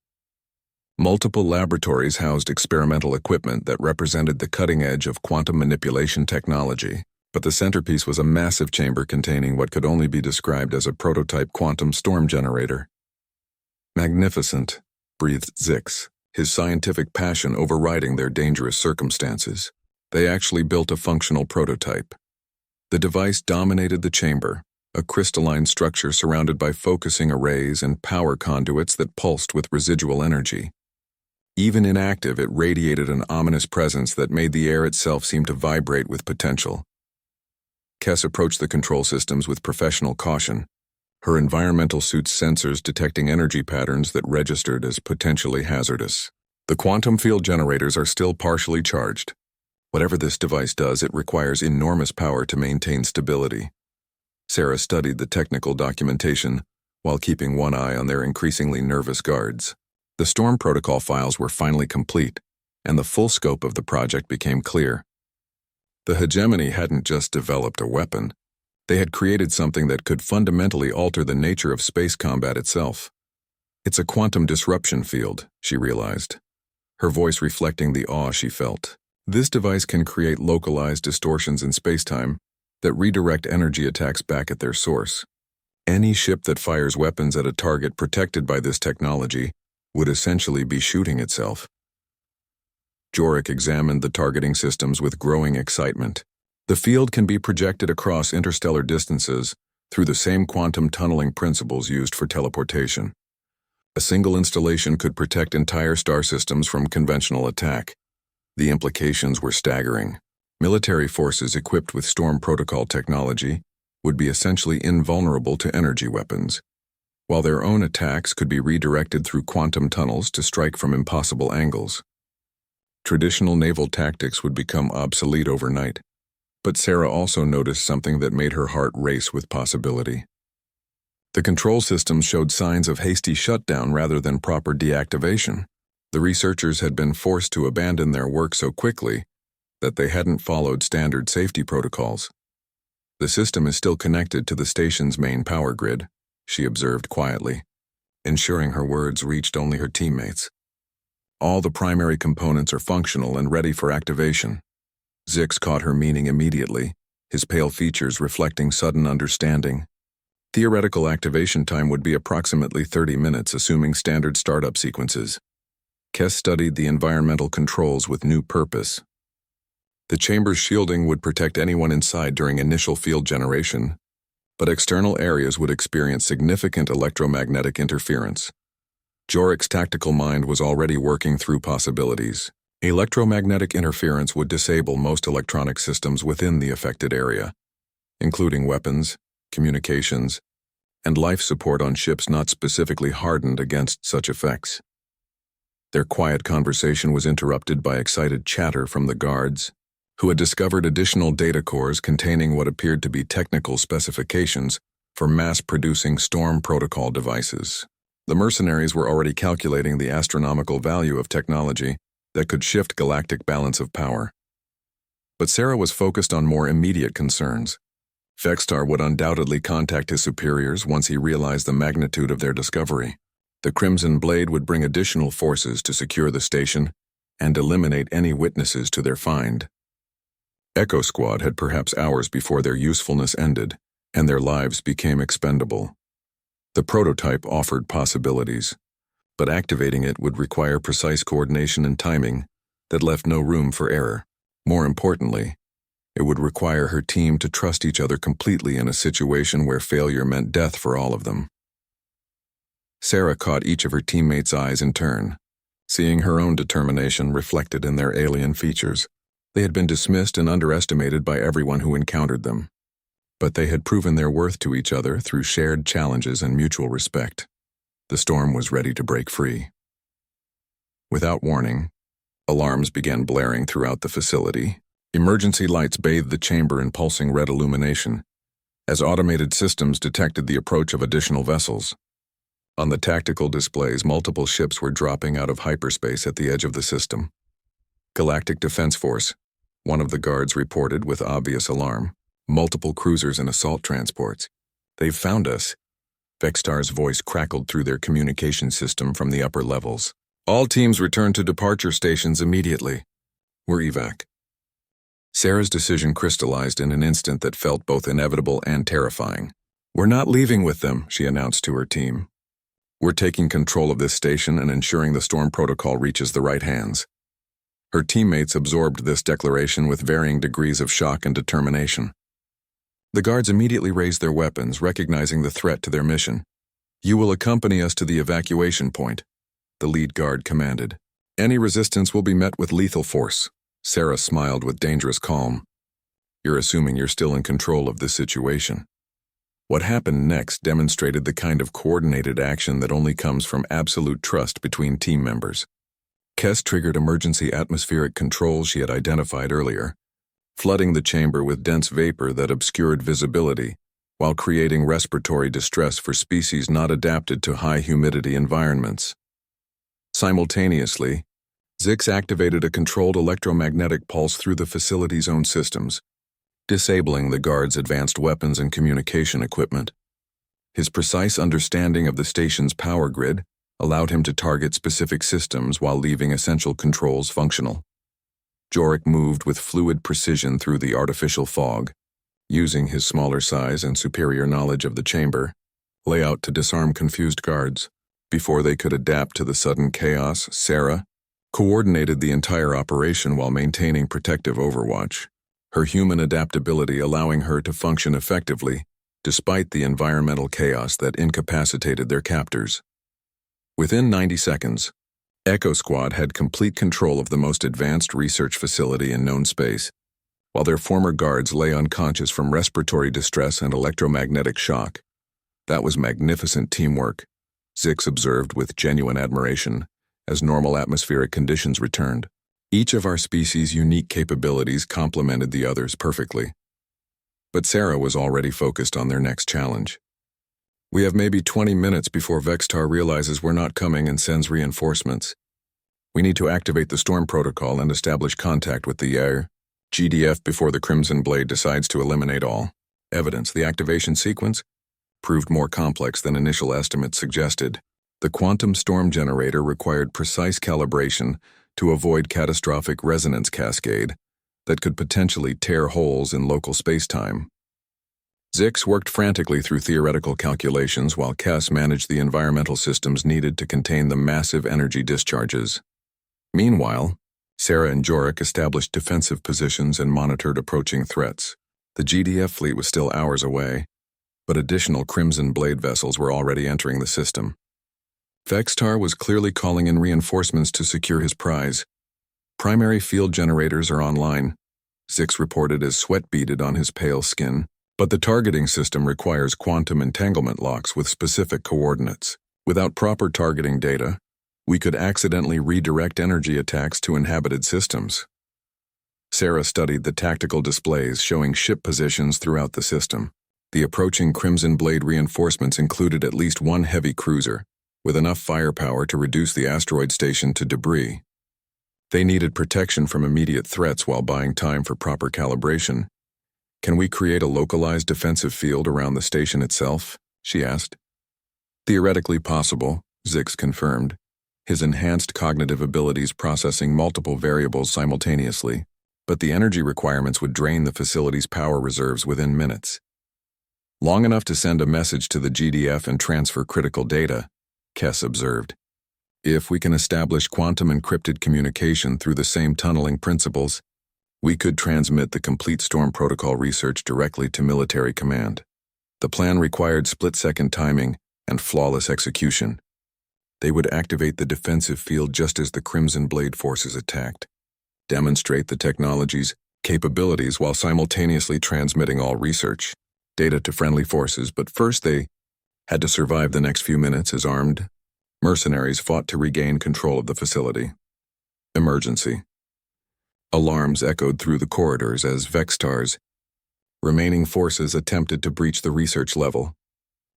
Multiple laboratories housed experimental equipment that represented the cutting edge of quantum manipulation technology, but the centerpiece was a massive chamber containing what could only be described as a prototype quantum storm generator. Magnificent, breathed Zix, his scientific passion overriding their dangerous circumstances. They actually built a functional prototype. The device dominated the chamber, a crystalline structure surrounded by focusing arrays and power conduits that pulsed with residual energy. Even inactive, it radiated an ominous presence that made the air itself seem to vibrate with potential. Kess approached the control systems with professional caution, her environmental suit's sensors detecting energy patterns that registered as potentially hazardous. The quantum field generators are still partially charged. Whatever this device does, it requires enormous power to maintain stability. Sarah studied the technical documentation while keeping one eye on their increasingly nervous guards. The storm protocol files were finally complete, and the full scope of the project became clear. The hegemony hadn't just developed a weapon. They had created something that could fundamentally alter the nature of space combat itself. It's a quantum disruption field, she realized, her voice reflecting the awe she felt. This device can create localized distortions in spacetime that redirect energy attacks back at their source. Any ship that fires weapons at a target protected by this technology would essentially be shooting itself. Jorik examined the targeting systems with growing excitement. The field can be projected across interstellar distances through the same quantum tunneling principles used for teleportation. A single installation could protect entire star systems from conventional attack. The implications were staggering. Military forces equipped with Storm Protocol technology would be essentially invulnerable to energy weapons, while their own attacks could be redirected through quantum tunnels to strike from impossible angles. Traditional naval tactics would become obsolete overnight, but Sarah also noticed something that made her heart race with possibility. The control systems showed signs of hasty shutdown rather than proper deactivation. The researchers had been forced to abandon their work so quickly that they hadn't followed standard safety protocols. The system is still connected to the station's main power grid, she observed quietly, ensuring her words reached only her teammates. All the primary components are functional and ready for activation. Zix caught her meaning immediately, his pale features reflecting sudden understanding. Theoretical activation time would be approximately 30 minutes, assuming standard startup sequences. Kes studied the environmental controls with new purpose. The chamber's shielding would protect anyone inside during initial field generation, but external areas would experience significant electromagnetic interference. Jorik's tactical mind was already working through possibilities. Electromagnetic interference would disable most electronic systems within the affected area, including weapons, communications, and life support on ships not specifically hardened against such effects. Their quiet conversation was interrupted by excited chatter from the guards, who had discovered additional data cores containing what appeared to be technical specifications for mass-producing Storm Protocol devices. The mercenaries were already calculating the astronomical value of technology that could shift galactic balance of power. But Sarah was focused on more immediate concerns. Vextar would undoubtedly contact his superiors once he realized the magnitude of their discovery. The Crimson Blade would bring additional forces to secure the station and eliminate any witnesses to their find. Echo Squad had perhaps hours before their usefulness ended, and their lives became expendable. The prototype offered possibilities, but activating it would require precise coordination and timing that left no room for error. More importantly, it would require her team to trust each other completely in a situation where failure meant death for all of them. Sarah caught each of her teammates' eyes in turn, seeing her own determination reflected in their alien features. They had been dismissed and underestimated by everyone who encountered them, but they had proven their worth to each other through shared challenges and mutual respect. The storm was ready to break free. Without warning, alarms began blaring throughout the facility. Emergency lights bathed the chamber in pulsing red illumination, as automated systems detected the approach of additional vessels. On the tactical displays, multiple ships were dropping out of hyperspace at the edge of the system. Galactic Defense Force, one of the guards reported with obvious alarm. Multiple cruisers and assault transports. They've found us. Vextar's voice crackled through their communication system from the upper levels. All teams return to departure stations immediately. We're evac. Sarah's decision crystallized in an instant that felt both inevitable and terrifying. We're not leaving with them, she announced to her team. We're taking control of this station and ensuring the Storm Protocol reaches the right hands. Her teammates absorbed this declaration with varying degrees of shock and determination. The guards immediately raised their weapons, recognizing the threat to their mission. You will accompany us to the evacuation point, the lead guard commanded. Any resistance will be met with lethal force. Sarah smiled with dangerous calm. You're assuming you're still in control of this situation. What happened next demonstrated the kind of coordinated action that only comes from absolute trust between team members. Kes triggered emergency atmospheric controls she had identified earlier, flooding the chamber with dense vapor that obscured visibility, while creating respiratory distress for species not adapted to high humidity environments. Simultaneously, Zix activated a controlled electromagnetic pulse through the facility's own systems, disabling the guards' advanced weapons and communication equipment. His precise understanding of the station's power grid allowed him to target specific systems while leaving essential controls functional. Jorik moved with fluid precision through the artificial fog, using his smaller size and superior knowledge of the chamber layout to disarm confused guards. Before they could adapt to the sudden chaos, Sarah coordinated the entire operation while maintaining protective overwatch, her human adaptability allowing her to function effectively despite the environmental chaos that incapacitated their captors. Within 90 seconds, Echo Squad had complete control of the most advanced research facility in known space, while their former guards lay unconscious from respiratory distress and electromagnetic shock. That was magnificent teamwork, Zix observed with genuine admiration as normal atmospheric conditions returned. Each of our species' unique capabilities complemented the others perfectly. But Sarah was already focused on their next challenge. We have maybe 20 minutes before Vextar realizes we're not coming and sends reinforcements. We need to activate the storm protocol and establish contact with the GDF before the Crimson Blade decides to eliminate all evidence. The activation sequence proved more complex than initial estimates suggested. The quantum storm generator required precise calibration to avoid catastrophic resonance cascade that could potentially tear holes in local space-time. Zix worked frantically through theoretical calculations while Kes managed the environmental systems needed to contain the massive energy discharges. Meanwhile, Sarah and Jorik established defensive positions and monitored approaching threats. The GDF fleet was still hours away, but additional Crimson Blade vessels were already entering the system. Vextar was clearly calling in reinforcements to secure his prize. Primary field generators are online, Zix reported as sweat beaded on his pale skin, but the targeting system requires quantum entanglement locks with specific coordinates. Without proper targeting data, we could accidentally redirect energy attacks to inhabited systems. Sarah studied the tactical displays showing ship positions throughout the system. The approaching Crimson Blade reinforcements included at least one heavy cruiser, with enough firepower to reduce the asteroid station to debris. They needed protection from immediate threats while buying time for proper calibration. Can we create a localized defensive field around the station itself? She asked. Theoretically possible, Zix confirmed, his enhanced cognitive abilities processing multiple variables simultaneously, but the energy requirements would drain the facility's power reserves within minutes. Long enough to send a message to the GDF and transfer critical data, Kes observed. If we can establish quantum encrypted communication through the same tunneling principles, we could transmit the complete storm protocol research directly to military command. The plan required split-second timing and flawless execution. They would activate the defensive field just as the Crimson Blade forces attacked, demonstrate the technology's capabilities while simultaneously transmitting all research data to friendly forces, but first they had to survive the next few minutes as armed mercenaries fought to regain control of the facility. Emergency. Alarms echoed through the corridors as Vextar's remaining forces attempted to breach the research level.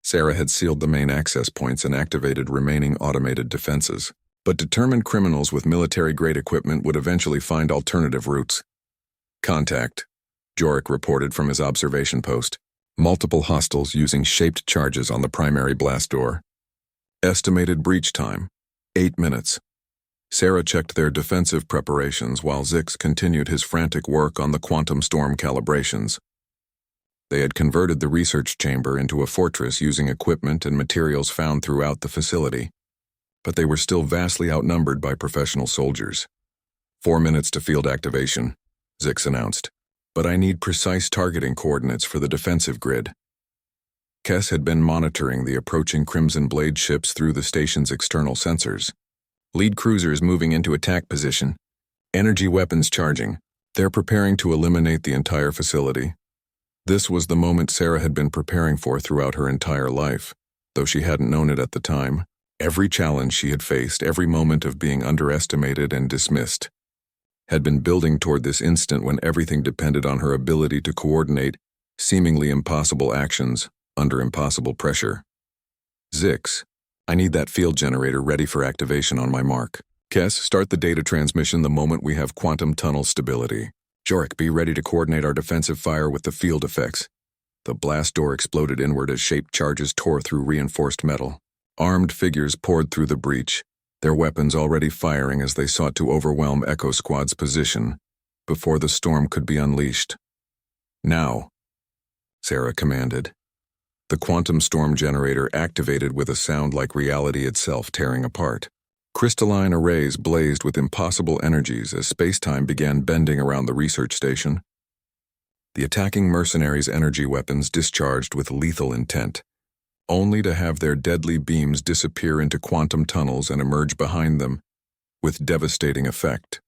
Sarah had sealed the main access points and activated remaining automated defenses, but determined criminals with military-grade equipment would eventually find alternative routes. Contact, Jorik reported from his observation post. Multiple hostiles using shaped charges on the primary blast door. Estimated breach time, 8 minutes. Sarah checked their defensive preparations while Zix continued his frantic work on the quantum storm calibrations. They had converted the research chamber into a fortress using equipment and materials found throughout the facility, but they were still vastly outnumbered by professional soldiers. 4 minutes to field activation, Zix announced. But I need precise targeting coordinates for the defensive grid. Kes had been monitoring the approaching Crimson Blade ships through the station's external sensors. Lead cruisers moving into attack position. Energy weapons charging. They're preparing to eliminate the entire facility. This was the moment Sarah had been preparing for throughout her entire life, though she hadn't known it at the time. Every challenge she had faced, every moment of being underestimated and dismissed, had been building toward this instant when everything depended on her ability to coordinate seemingly impossible actions under impossible pressure. Zix, I need that field generator ready for activation on my mark. Kes, start the data transmission the moment we have quantum tunnel stability. Jorik, be ready to coordinate our defensive fire with the field effects. The blast door exploded inward as shaped charges tore through reinforced metal. Armed figures poured through the breach, their weapons already firing as they sought to overwhelm Echo Squad's position before the storm could be unleashed. Now, Sarah commanded. The quantum storm generator activated with a sound like reality itself tearing apart. Crystalline arrays blazed with impossible energies as space-time began bending around the research station. The attacking mercenaries' energy weapons discharged with lethal intent, only to have their deadly beams disappear into quantum tunnels and emerge behind them, with devastating effect.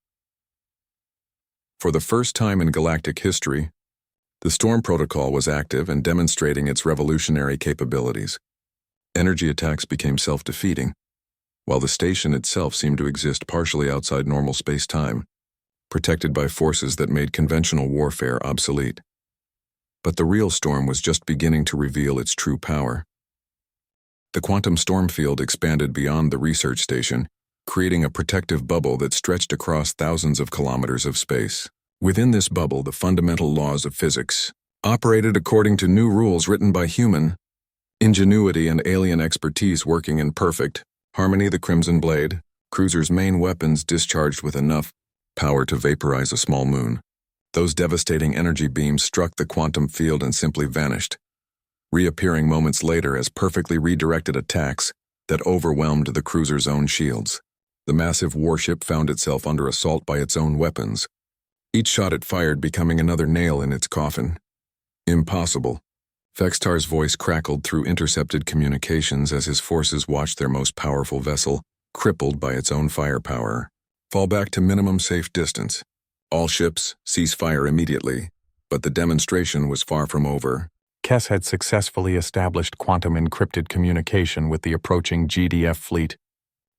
For the first time in galactic history, the Storm Protocol was active and demonstrating its revolutionary capabilities. Energy attacks became self-defeating, while the station itself seemed to exist partially outside normal space-time, protected by forces that made conventional warfare obsolete. But the real storm was just beginning to reveal its true power. The quantum storm field expanded beyond the research station, creating a protective bubble that stretched across thousands of kilometers of space. Within this bubble, the fundamental laws of physics operated according to new rules written by human ingenuity and alien expertise working in perfect harmony. The Crimson Blade, cruiser's main weapons, discharged with enough power to vaporize a small moon. Those devastating energy beams struck the quantum field and simply vanished, reappearing moments later as perfectly redirected attacks that overwhelmed the cruiser's own shields. The massive warship found itself under assault by its own weapons, each shot it fired becoming another nail in its coffin. Impossible. Vextar's voice crackled through intercepted communications as his forces watched their most powerful vessel, crippled by its own firepower, fall back to minimum safe distance. All ships, cease fire immediately. But the demonstration was far from over. Kess had successfully established quantum encrypted communication with the approaching GDF fleet,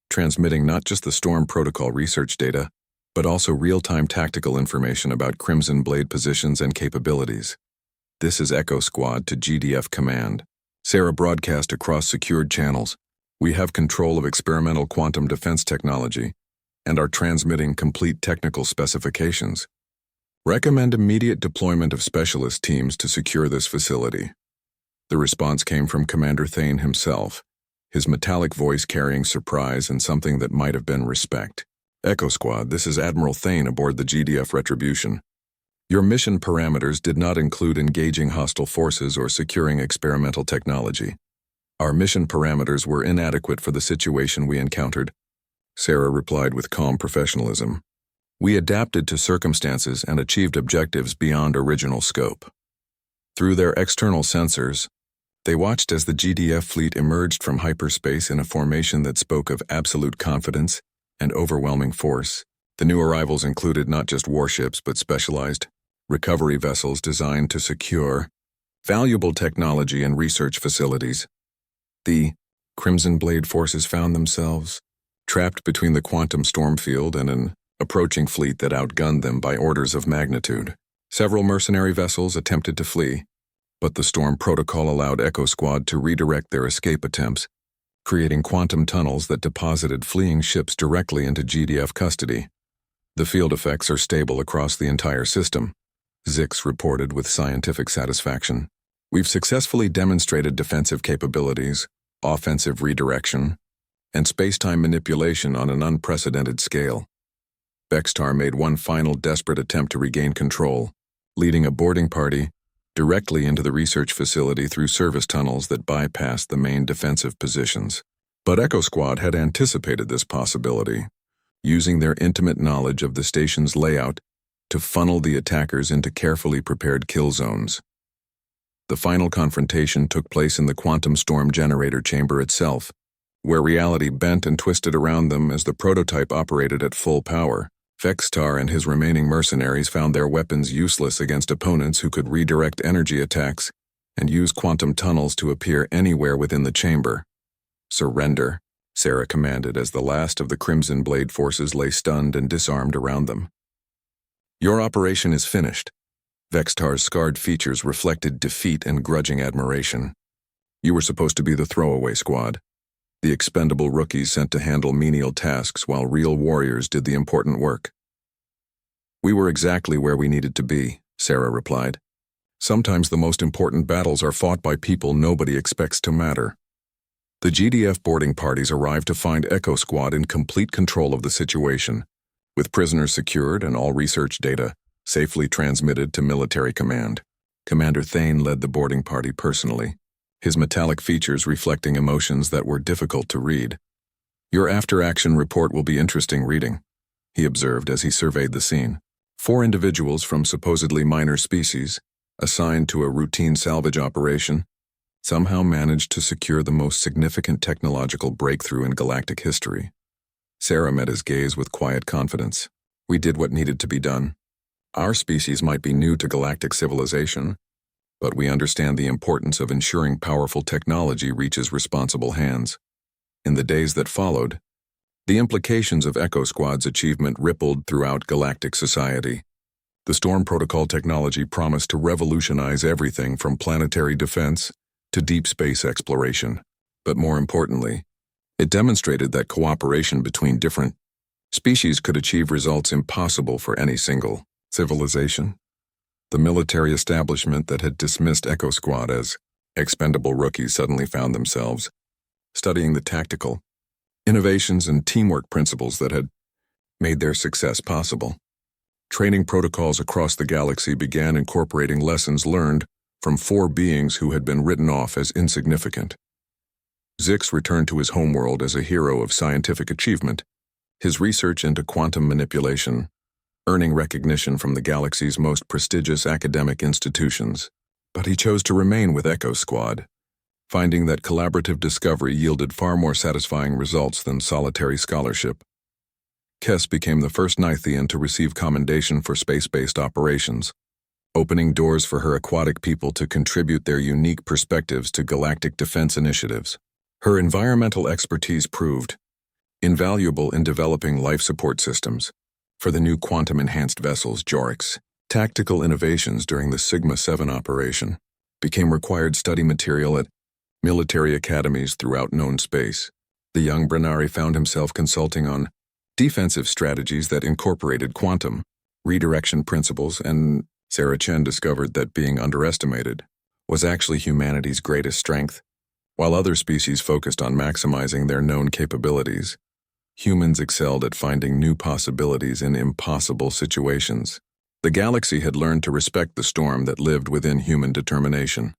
transmitting not just the Storm Protocol research data, but also real-time tactical information about Crimson Blade positions and capabilities. This is Echo Squad to GDF Command. Sarah broadcast across secured channels. We have control of experimental quantum defense technology and are transmitting complete technical specifications. Recommend immediate deployment of specialist teams to secure this facility. The response came from Commander Thane himself, his metallic voice carrying surprise and something that might have been respect. Echo Squad, this is Admiral Thane aboard the GDF Retribution. Your mission parameters did not include engaging hostile forces or securing experimental technology. Our mission parameters were inadequate for the situation we encountered, Sarah replied with calm professionalism. We adapted to circumstances and achieved objectives beyond original scope. Through their external sensors, they watched as the GDF fleet emerged from hyperspace in a formation that spoke of absolute confidence and overwhelming force. The new arrivals included not just warships but specialized recovery vessels designed to secure valuable technology and research facilities. The Crimson Blade forces found themselves trapped between the quantum storm field and an approaching fleet that outgunned them by orders of magnitude. Several mercenary vessels attempted to flee, but the Storm Protocol allowed Echo Squad to redirect their escape attempts, creating quantum tunnels that deposited fleeing ships directly into GDF custody. The field effects are stable across the entire system, Zix reported with scientific satisfaction. We've successfully demonstrated defensive capabilities, offensive redirection, and space-time manipulation on an unprecedented scale. Vextar made one final desperate attempt to regain control, leading a boarding party directly into the research facility through service tunnels that bypassed the main defensive positions. But Echo Squad had anticipated this possibility, using their intimate knowledge of the station's layout to funnel the attackers into carefully prepared kill zones. The final confrontation took place in the quantum storm generator chamber itself, where reality bent and twisted around them as the prototype operated at full power. Vextar and his remaining mercenaries found their weapons useless against opponents who could redirect energy attacks and use quantum tunnels to appear anywhere within the chamber. Surrender, Sarah commanded as the last of the Crimson Blade forces lay stunned and disarmed around them. Your operation is finished. Vextar's scarred features reflected defeat and grudging admiration. You were supposed to be the throwaway squad, the expendable rookies sent to handle menial tasks while real warriors did the important work. We were exactly where we needed to be, Sarah replied. Sometimes the most important battles are fought by people nobody expects to matter. The GDF boarding parties arrived to find Echo Squad in complete control of the situation, with prisoners secured and all research data safely transmitted to military command. Commander Thane led the boarding party personally, his metallic features reflecting emotions that were difficult to read. "Your after-action report will be interesting reading," he observed as he surveyed the scene. 4 individuals from supposedly minor species, assigned to a routine salvage operation, somehow managed to secure the most significant technological breakthrough in galactic history. Sarah met his gaze with quiet confidence. "We did what needed to be done. Our species might be new to galactic civilization, but we understand the importance of ensuring powerful technology reaches responsible hands." In the days that followed, the implications of Echo Squad's achievement rippled throughout galactic society. The Storm Protocol technology promised to revolutionize everything from planetary defense to deep space exploration. But more importantly, it demonstrated that cooperation between different species could achieve results impossible for any single civilization. The military establishment that had dismissed Echo Squad as expendable rookies suddenly found themselves studying the tactical innovations and teamwork principles that had made their success possible. Training protocols across the galaxy began incorporating lessons learned from 4 beings who had been written off as insignificant. Zix returned to his homeworld as a hero of scientific achievement, his research into quantum manipulation earning recognition from the galaxy's most prestigious academic institutions. But he chose to remain with Echo Squad, finding that collaborative discovery yielded far more satisfying results than solitary scholarship. Kess became the first Nithian to receive commendation for space-based operations, opening doors for her aquatic people to contribute their unique perspectives to galactic defense initiatives. Her environmental expertise proved invaluable in developing life support systems for the new quantum-enhanced vessels, Orcs. Tactical innovations during the Sigma-7 operation became required study material at military academies throughout known space. The young Brennari found himself consulting on defensive strategies that incorporated quantum redirection principles, and Sarah Chen discovered that being underestimated was actually humanity's greatest strength. While other species focused on maximizing their known capabilities, humans excelled at finding new possibilities in impossible situations. The galaxy had learned to respect the storm that lived within human determination.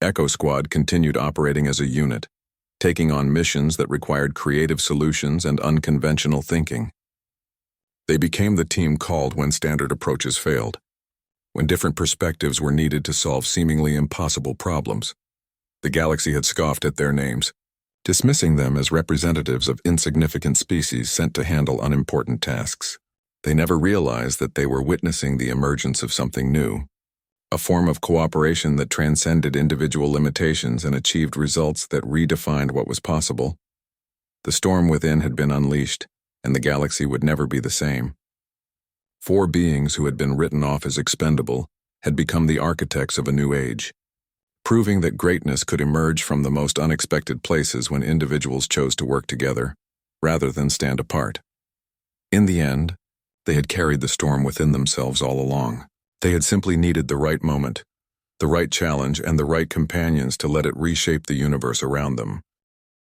Echo Squad continued operating as a unit, taking on missions that required creative solutions and unconventional thinking. They became the team called when standard approaches failed, when different perspectives were needed to solve seemingly impossible problems. The galaxy had scoffed at their names, dismissing them as representatives of insignificant species sent to handle unimportant tasks. They never realized that they were witnessing the emergence of something new, a form of cooperation that transcended individual limitations and achieved results that redefined what was possible. The storm within had been unleashed, and the galaxy would never be the same. 4 beings who had been written off as expendable had become the architects of a new age, proving that greatness could emerge from the most unexpected places when individuals chose to work together, rather than stand apart. In the end, they had carried the storm within themselves all along. They had simply needed the right moment, the right challenge, and the right companions to let it reshape the universe around them.